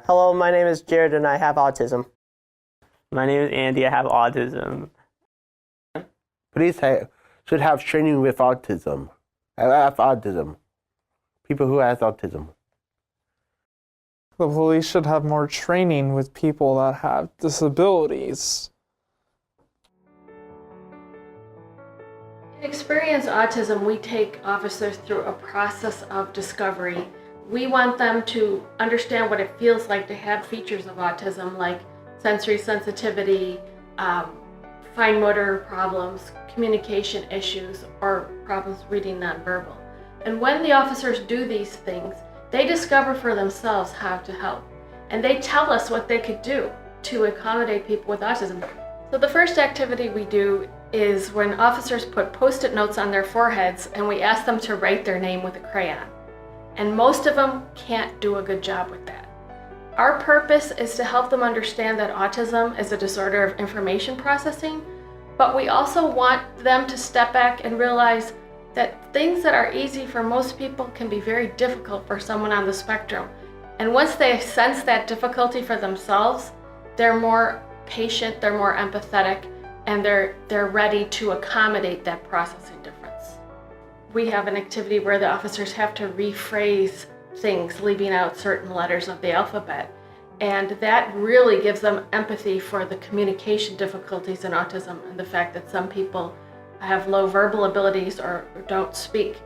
Hello, my name is Jared and I have autism. My name is Andy. I have autism. Police should have training with autism. I have autism. People who have autism. The police should have more training with people that have disabilities. In Experience Autism, we take officers through a process of discovery. We want them to understand what it feels like to have features of autism like sensory sensitivity, fine motor problems, communication issues, or problems reading nonverbal. And when the officers do these things, they discover for themselves how to help. And they tell us what they could do to accommodate people with autism. So the first activity we do is when officers put Post-it notes on their foreheads and we ask them to write their name with a crayon. And most of them can't do a good job with that. Our purpose is to help them understand that autism is a disorder of information processing, but we also want them to step back and realize that things that are easy for most people can be very difficult for someone on the spectrum. And once they sense that difficulty for themselves, they're more patient, they're more empathetic, and they're ready to accommodate that processing difference. We have an activity where the officers have to rephrase things, leaving out certain letters of the alphabet. And that really gives them empathy for the communication difficulties in autism and the fact that some people have low verbal abilities or don't speak.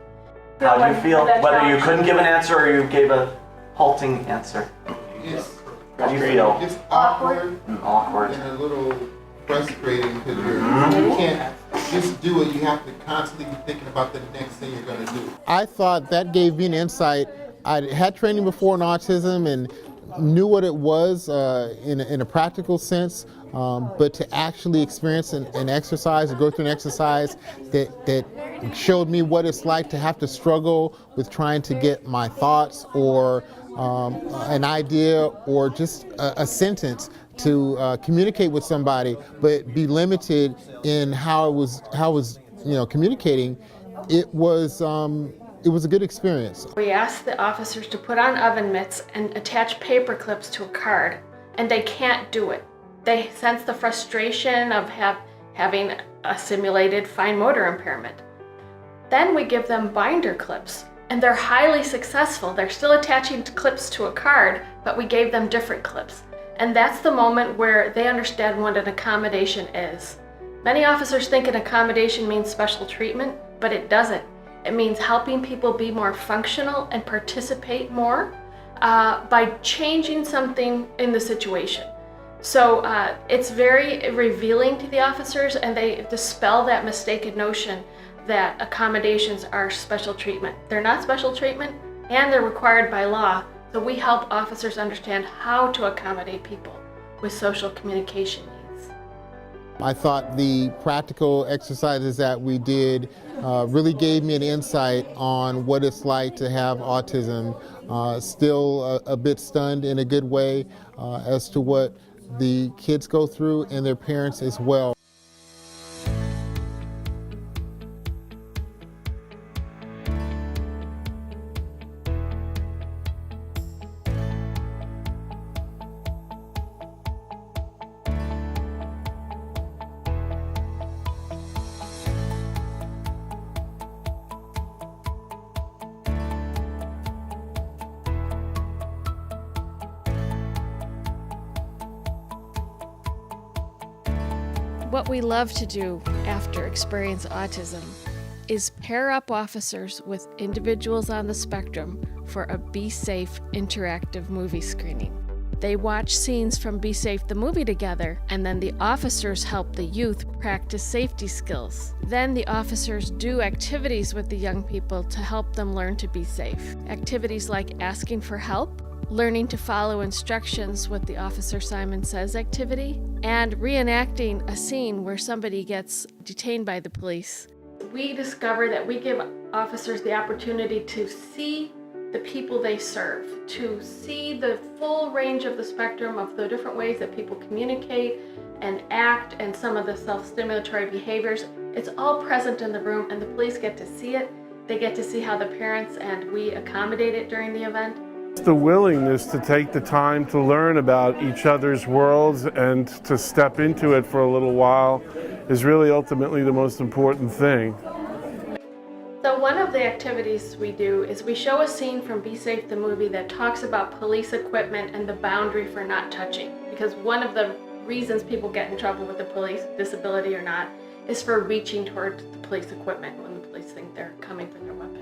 How do you feel, whether you couldn't give an answer or you gave a halting answer? How do you feel? It's awkward Awkward. and a little frustrating because you can't just do it. You have to constantly be thinking about the next thing you're going to do. I thought that gave me an insight. I had training before in autism and knew what it was in a practical sense, but to actually experience an exercise or go through an exercise that showed me what it's like to have to struggle with trying to get my thoughts or an idea or just a sentence to communicate with somebody, but be limited in how it was communicating. It was a good experience. We asked the officers to put on oven mitts and attach paper clips to a card, and they can't do it. They sense the frustration of having a simulated fine motor impairment. Then we give them binder clips, and they're highly successful. They're still attaching clips to a card, but we gave them different clips. And that's the moment where they understand what an accommodation is. Many officers think an accommodation means special treatment, but it doesn't. It means helping people be more functional and participate more by changing something in the situation. So it's very revealing to the officers, and they dispel that mistaken notion that accommodations are special treatment. They're not special treatment, and they're required by law. So we help officers understand how to accommodate people with social communication needs. I thought the practical exercises that we did really gave me an insight on what it's like to have autism. Still a bit stunned in a good way as to what the kids go through and their parents as well. What we love to do after Experience Autism is pair up officers with individuals on the spectrum for a Be Safe interactive movie screening. They watch scenes from Be Safe the movie together, and then the officers help the youth practice safety skills. Then the officers do activities with the young people to help them learn to be safe. Activities like asking for help, learning to follow instructions with the Officer Simon Says activity, and reenacting a scene where somebody gets detained by the police. We discover that we give officers the opportunity to see the people they serve, to see the full range of the spectrum of the different ways that people communicate and act and some of the self-stimulatory behaviors. It's all present in the room, and the police get to see it. They get to see how the parents and we accommodate it during the event. The willingness to take the time to learn about each other's worlds and to step into it for a little while is really ultimately the most important thing. So one of the activities we do is we show a scene from Be Safe the movie that talks about police equipment and the boundary for not touching. Because one of the reasons people get in trouble with the police, disability or not, is for reaching towards the police equipment when the police think they're coming for their weapon.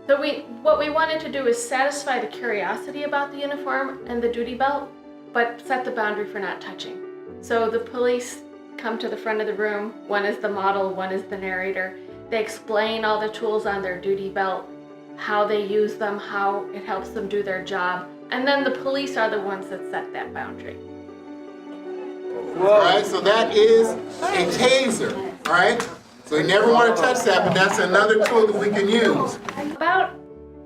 So what we wanted to do is satisfy the curiosity about the uniform and the duty belt, but set the boundary for not touching. So the police come to the front of the room, one is the model, one is the narrator. They explain all the tools on their duty belt, how they use them, how it helps them do their job, and then the police are the ones that set that boundary. All right, so that is a taser, all right? So you never want to touch that, but that's another tool that we can use. About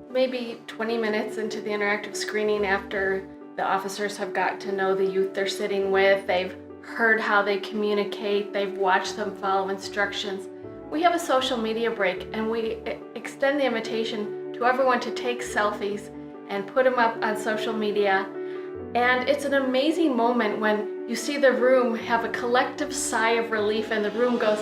maybe 20 minutes into the interactive screening, after the officers have got to know the youth they're sitting with, they've heard how they communicate, they've watched them follow instructions, we have a social media break and we extend the invitation to everyone to take selfies and put them up on social media. And it's an amazing moment when you see the room have a collective sigh of relief and the room goes,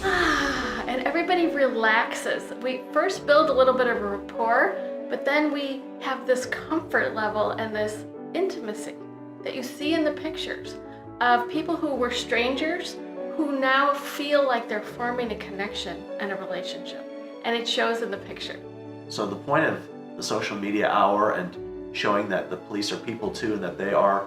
ah, and everybody relaxes. We first build a little bit of a rapport, but then we have this comfort level and this intimacy that you see in the pictures of people who were strangers who now feel like they're forming a connection and a relationship. And it shows in the picture. So the point of the social media hour and showing that the police are people too and that they are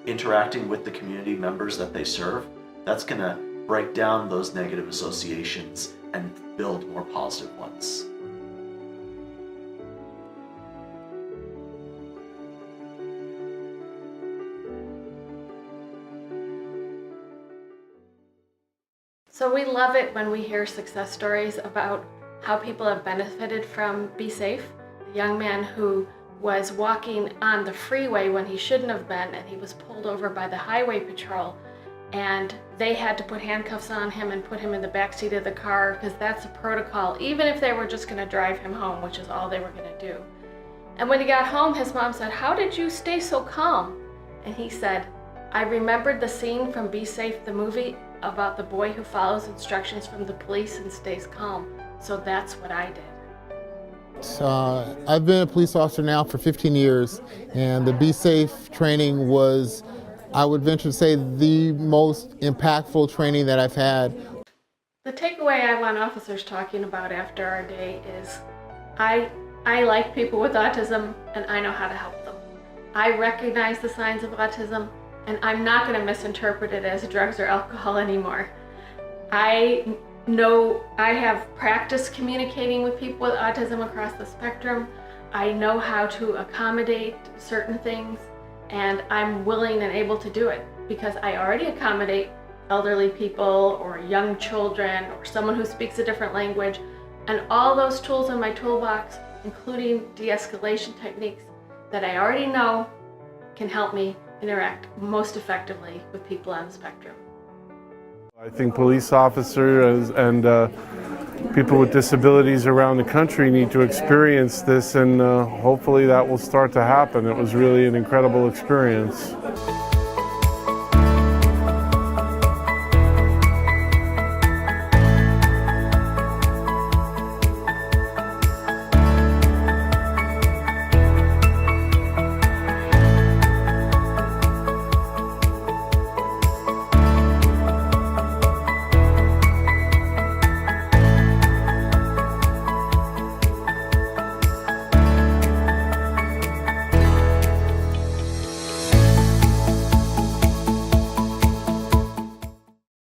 interacting with the community members that they serve, that's going to break down those negative associations and build more positive ones. So we love it when we hear success stories about how people have benefited from Be Safe. A young man who was walking on the freeway when he shouldn't have been, and he was pulled over by the highway patrol, and they had to put handcuffs on him and put him in the backseat of the car because that's a protocol, even if they were just going to drive him home, which is all they were going to do. And when he got home, his mom said, "How did you stay so calm?" And he said, "I remembered the scene from Be Safe the movie about the boy who follows instructions from the police and stays calm. So that's what I did." I've been a police officer now for 15 years, and the Be Safe training was, I would venture to say, the most impactful training that I've had. The takeaway I want officers talking about after our day is, I like people with autism and I know how to help them. I recognize the signs of autism and I'm not going to misinterpret it as drugs or alcohol anymore. I know I have practiced communicating with people with autism across the spectrum. I know how to accommodate certain things, and I'm willing and able to do it because I already accommodate elderly people or young children or someone who speaks a different language, and all those tools in my toolbox, including de-escalation techniques that I already know, can help me interact most effectively with people on the spectrum. I think police officers and people with disabilities around the country need to experience this, and hopefully that will start to happen. It was really an incredible experience.